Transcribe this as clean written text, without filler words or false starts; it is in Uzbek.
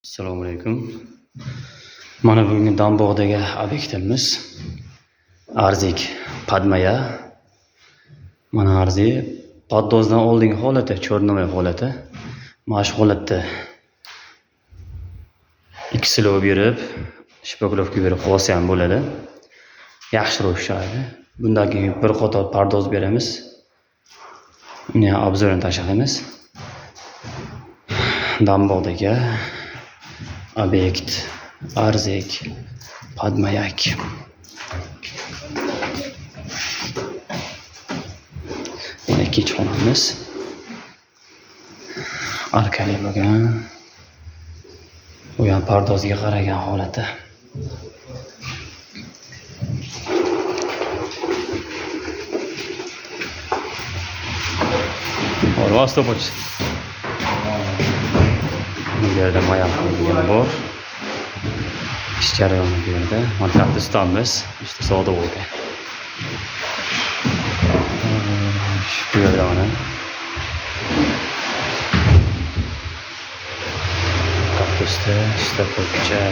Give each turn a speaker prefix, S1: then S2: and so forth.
S1: Assalomu alaykum. Mana bugungi Dambog'dagi obyektimiz Arzik Padmaya. Mana Arzik poddozdan oldingi holati, cho'rnoy holati. Mana shu holatda 2 kilo berib, shpoklovka berib qolsa ham bo'ladi. Yaxshiroq ishlaydi. Bundan keyin bir qator pardoz beramiz. Uni obzorini tashlaymiz. Dambog'dagi obyekt Arzik Padmayak. Mana ikkinchi xonamiz. Arkali bo'lgan. Bu ham pardozga qaragan holati. Orvasta poch. Bu yerda mayak bo'lgan bor. İş jarayoni bu yerda. Mana tarafda ustamiz, işte savdo bo'lgan. Bu yerda mana kapusta, stopcha,